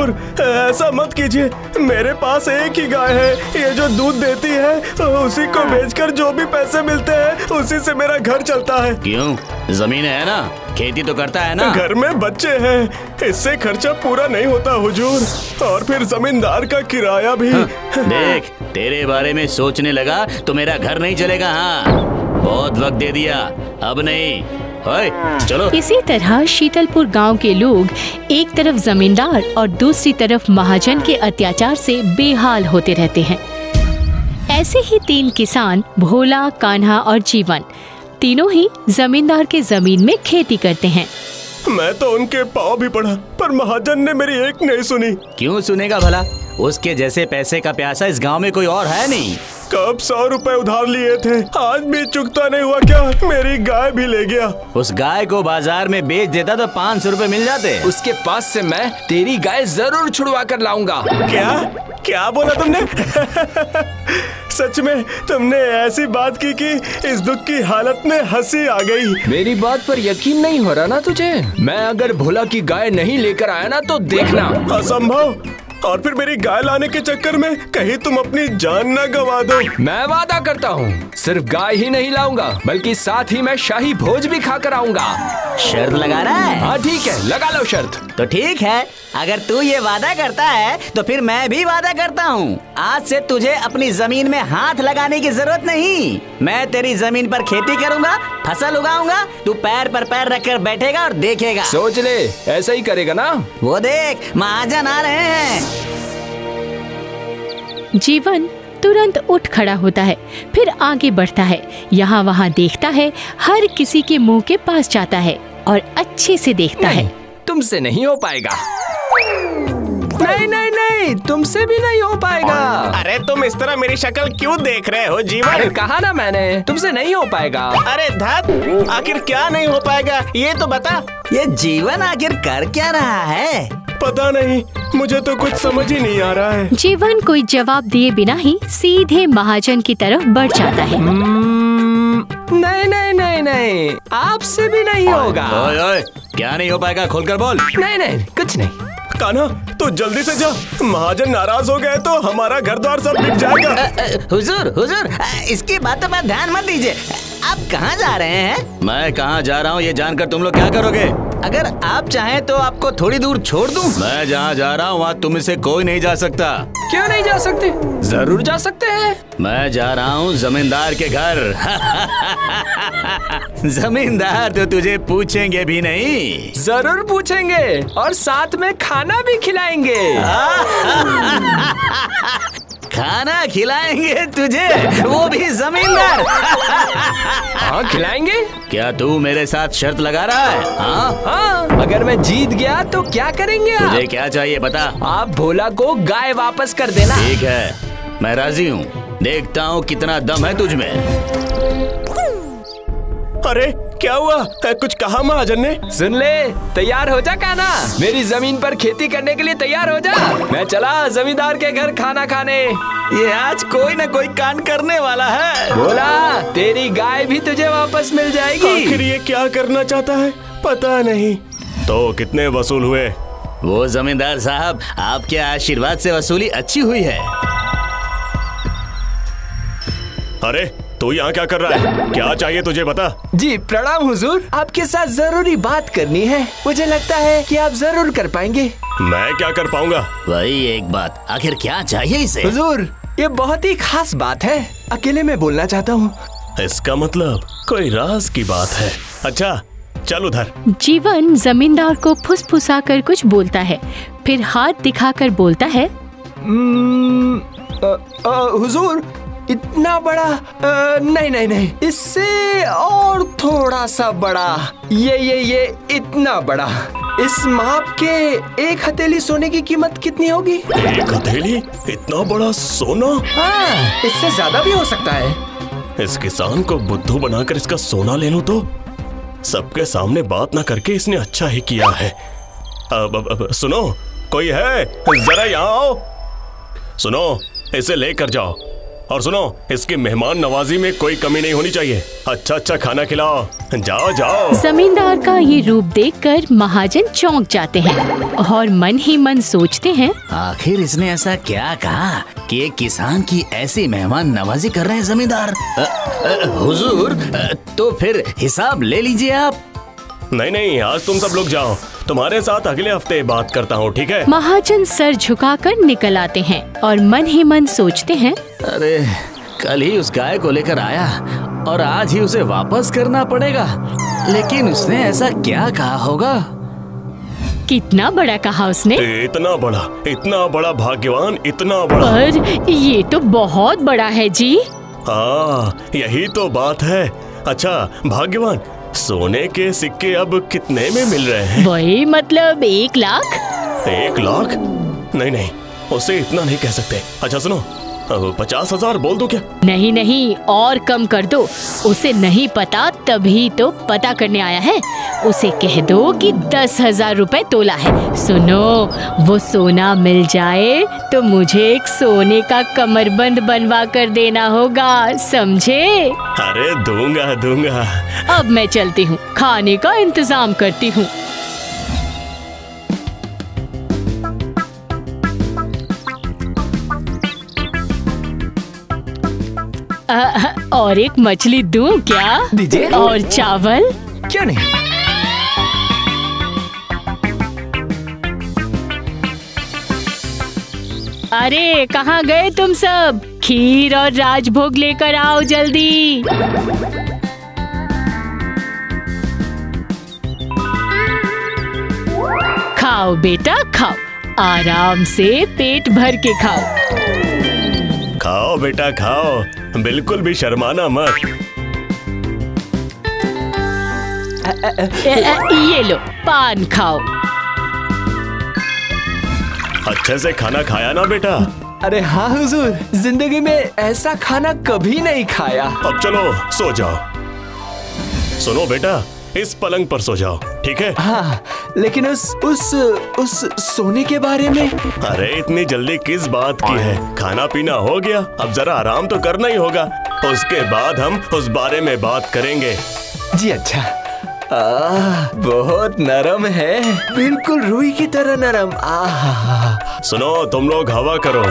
हुजूर, ऐसा मत कीजिए। मेरे पास एक ही गाय है, ये जो दूध देती है, उसी को बेचकर जो भी पैसे मिलते हैं उसी से मेरा घर चलता है। क्यों? जमीन है ना, खेती तो करता है ना। घर में बच्चे हैं, इससे खर्चा पूरा नहीं होता हुजूर, और फिर जमींदार का किराया भी। देख, तेरे बारे में सोचने लगा तो मेरा घर नहीं चलेगा। हाँ, बहुत वक्त दे दिया, अब नहीं। ओए, चलो। इसी तरह शीतलपुर गांव के लोग एक तरफ जमींदार और दूसरी तरफ महाजन के अत्याचार से बेहाल होते रहते हैं। ऐसे ही 3 किसान, भोला, कान्हा और जीवन, तीनों ही जमींदार के जमीन में खेती करते हैं। मैं तो उनके पाँव भी पड़ा, पर महाजन ने मेरी एक नहीं सुनी। क्यों सुनेगा भला? उसके जैसे पैसे का प्यासा इस गांव में कोई और है नहीं। कब 100 रुपए उधार लिए थे, आज भी चुकता नहीं हुआ क्या? मेरी गाय भी ले गया। उस गाय को बाजार में बेच देता तो 500 रुपए मिल जाते। उसके पास से मैं तेरी गाय जरूर छुड़वा कर लाऊंगा। क्या बोला तुमने? सच में तुमने ऐसी बात की कि इस दुख की हालत में हंसी आ गई। मेरी बात पर यकीन नहीं हो रहा ना तुझे? मैं अगर भोला की गाय नहीं लेकर आया ना तो देखना। असंभव। और फिर मेरी गाय लाने के चक्कर में कहीं तुम अपनी जान न गवा दो। मैं वादा करता हूँ, सिर्फ गाय ही नहीं लाऊंगा, बल्कि साथ ही मैं शाही भोज भी खाकर आऊंगा। शर्त लगा रहा है? हाँ ठीक है, लगा लो शर्त। तो ठीक है, अगर तू ये वादा करता है तो फिर मैं भी वादा करता हूँ। आज से तुझे अपनी जमीन में हाथ लगाने की जरूरत नहीं। मैं तेरी जमीन पर खेती करूँगा, फसल उगाऊंगा, तू पैर पर पैर रखकर बैठेगा और देखेगा। सोच ले, ऐसा ही करेगा ना? वो देख, महाजन आ रहे हैं। जीवन तुरंत उठ खड़ा होता है, फिर आगे बढ़ता है, यहाँ वहाँ देखता है, हर किसी के मुंह के पास जाता है और अच्छे से देखता है। तुमसे नहीं हो पाएगा। नहीं नहीं नहीं, तुमसे भी नहीं हो पाएगा। अरे तुम इस तरह मेरी शक्ल क्यों देख रहे हो जीवन? अरे कहा ना मैंने, तुमसे नहीं हो पाएगा। अरे धत, आखिर क्या नहीं हो पाएगा ये तो बता। ये जीवन आखिर कर क्या रहा है? पता नहीं, मुझे तो कुछ समझ ही नहीं आ रहा है। जीवन कोई जवाब दिए बिना ही सीधे महाजन की तरफ बढ़ जाता है। नहीं नहीं नहीं नहीं, आपसे भी नहीं होगा। ओए ओए, क्या नहीं हो पाएगा? खोलकर बोल। नहीं नहीं, कुछ नहीं। कान्हा, तो जल्दी से जा, महाजन नाराज हो गए तो हमारा घर द्वार सब बिक जाएगा। हुजूर हुजूर, इसकी बातों पर ध्यान मत दीजिए। आप कहाँ जा रहे हैं? मैं कहाँ जा रहा हूँ ये जानकर तुम लोग क्या करोगे? अगर आप चाहें तो आपको थोड़ी दूर छोड़ दूं। मैं जहाँ जा रहा हूँ वहाँ तुम से कोई नहीं जा सकता। क्यों नहीं जा सकते? जरूर जा सकते हैं। मैं जा रहा हूँ जमींदार के घर। जमींदार तो तुझे पूछेंगे भी नहीं। जरूर पूछेंगे, और साथ में खाना भी खिलाएंगे। खाना खिलाएंगे तुझे, वो भी जमींदार। हाँ खिलाएंगे। क्या तू मेरे साथ शर्त लगा रहा है? हाँ, अगर मैं जीत गया तो क्या करेंगे आप? तुझे क्या चाहिए बता? आप भोला को गाय वापस कर देना। ठीक है, मैं राजी हूँ। देखता हूँ कितना दम है तुझ में। अरे क्या हुआ? कुछ कहा महाजन ने? सुन ले, तैयार हो जा कान्हा, मेरी जमीन पर खेती करने के लिए तैयार हो जा। मैं चला जमींदार के घर खाना खाने। ये आज कोई न कोई कांड करने वाला है। भोला, तेरी गाय भी तुझे वापस मिल जाएगी। आखिर ये क्या करना चाहता है पता नहीं। तो कितने वसूल हुए? वो जमींदार साहब, आपके आशीर्वाद से वसूली अच्छी हुई है। अरे तू यहाँ क्या कर रहा है? क्या चाहिए तुझे बता। जी प्रणाम हुजूर, आपके साथ जरूरी बात करनी है। मुझे लगता है कि आप जरूर कर पाएंगे। मैं क्या कर पाऊंगा? वही एक बात, आखिर क्या चाहिए इसे? हुजूर, ये बहुत ही खास बात है, अकेले में बोलना चाहता हूँ। इसका मतलब कोई राज की बात है। अच्छा चल उधर। जीवन जमींदार को फुसफुसाकर कुछ बोलता है, फिर हाथ दिखाकर बोलता है, हुजूर, इतना बड़ा नहीं नहीं नहीं, इससे और थोड़ा सा बड़ा। ये इतना बड़ा। इस माप के 1 हथेली सोने की कीमत कितनी होगी? 1 हथेली? इतना बड़ा सोना? हाँ, इससे ज्यादा भी हो सकता है। इस किसान को बुद्धू बनाकर इसका सोना ले लूं तो? सबके सामने बात ना करके इसने अच्छा ही किया है। अब सुनो, कोई है? जरा यहाँ आओ। सुनो, इसे लेकर जाओ और सुनो, इसकी मेहमान नवाजी में कोई कमी नहीं होनी चाहिए। अच्छा अच्छा खाना खिलाओ। जाओ जाओ। जमींदार का ये रूप देखकर महाजन चौंक जाते हैं और मन ही मन सोचते हैं, आखिर इसने ऐसा क्या कहा कि एक किसान की ऐसी मेहमान नवाजी कर रहे हैं जमींदार? हुजूर, तो फिर हिसाब ले लीजिए आप। नहीं नहीं, आज तुम सब लोग जाओ, तुम्हारे साथ अगले हफ्ते बात करता हूँ, ठीक है? महाजन सर झुकाकर निकल आते हैं और मन ही मन सोचते हैं, अरे कल ही उस गाय को लेकर आया और आज ही उसे वापस करना पड़ेगा। लेकिन उसने ऐसा क्या कहा होगा? कितना बड़ा कहा उसने? इतना बड़ा भाग्यवान, इतना बड़ा। पर ये तो बहुत बड़ा है जी। हाँ, यही तो बात है। अच्छा भाग्यवान, सोने के सिक्के अब कितने में मिल रहे हैं? वही मतलब 1 लाख। 1 लाख? नहीं नहीं, उसे इतना नहीं कह सकते। अच्छा सुनो, 50,000 बोल दो क्या? नहीं नहीं, और कम कर दो। उसे नहीं पता तभी तो पता करने आया है। उसे कह दो कि 10,000 रुपए तोला है। सुनो, वो सोना मिल जाए तो मुझे एक सोने का कमरबंद बनवा कर देना होगा, समझे? अरे दूंगा दूंगा। अब मैं चलती हूँ, खाने का इंतजाम करती हूँ। और एक मछली दूं क्या? दीजिए। और चावल? क्यों नहीं? अरे कहाँ गए तुम सब? खीर और राजभोग लेकर आओ जल्दी। खाओ बेटा खाओ, आराम से पेट भर के खाओ। खाओ बेटा खाओ, बिल्कुल भी शर्माना मत। ये लो पान खाओ। अच्छे से खाना खाया ना बेटा? अरे हाँ हुजूर, जिंदगी में ऐसा खाना कभी नहीं खाया। अब चलो सो जाओ। सुनो बेटा, इस पलंग पर सो जाओ, ठीक है? हाँ, लेकिन उस सोने के बारे में? अरे इतनी जल्दी किस बात की है? खाना पीना हो गया, अब जरा आराम तो करना ही होगा। उसके बाद हम उस बारे में बात करेंगे। जी अच्छा। बहुत नरम है, बिल्कुल रुई की तरह नरम। सुनो, तुम लोग हवा करो।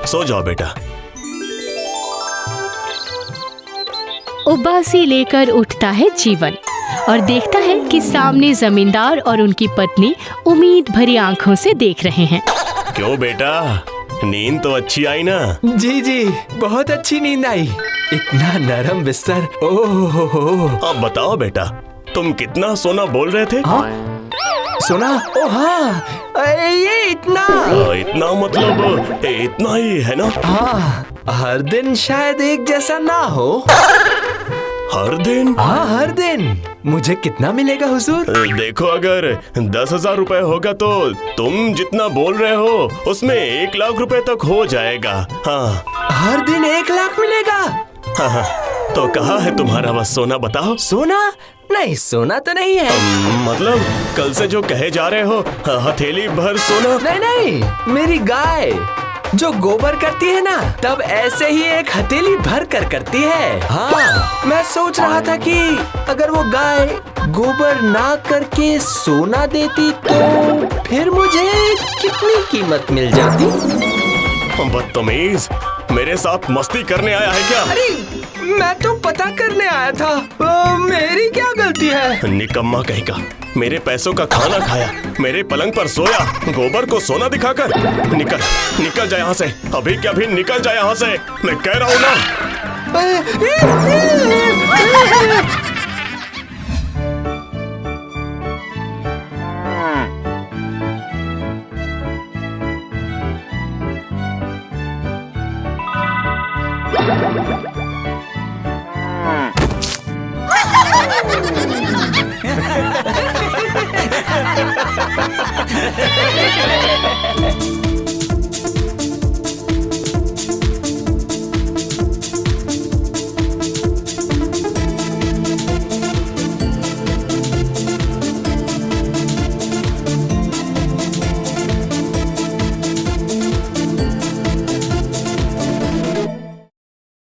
सो जाओ बेटा। उबासी लेकर उठता है जीवन और देखता है कि सामने जमींदार और उनकी पत्नी उम्मीद भरी आंखों से देख रहे हैं। क्यों बेटा, नींद तो अच्छी आई ना? जी जी, बहुत अच्छी नींद आई। इतना नरम बिस्तर। ओह। अब बताओ बेटा, तुम कितना सोना बोल रहे थे? सोना? ओ हाँ, ये इतना। इतना मतलब इतना ही है ना? हाँ, हर दिन शायद एक जैसा ना हो। हर दिन? हाँ हर दिन। मुझे कितना मिलेगा हुजूर? देखो, अगर 10,000 रुपए होगा तो तुम जितना बोल रहे हो उसमें 1 लाख रुपए तक हो जाएगा। हाँ। हर दिन 1 लाख मिलेगा? हाँ, तो कहाँ है तुम्हारा वह सोना, बताओ? सोना? नहीं, सोना तो नहीं है। मतलब कल से जो कहे जा रहे हो, हथेली भर सोना? नहीं नहीं, मेरी गाय जो गोबर करती है ना, तब ऐसे ही एक हथेली भर कर करती है। हाँ, मैं सोच रहा था कि अगर वो गाय गोबर ना करके सोना देती तो फिर मुझे कितनी कीमत मिल जाती। बदतमीज, मेरे साथ मस्ती करने आया है क्या? अरे मैं तो पता करने आया था। मेरी क्या गलती है? निकम्मा कहीं का, मेरे पैसों का खाना खाया, मेरे पलंग पर सोया, गोबर को सोना दिखाकर। निकल जा यहाँ से, अभी क्या भी निकल जा यहाँ से, मैं कह रहा हूँ ना।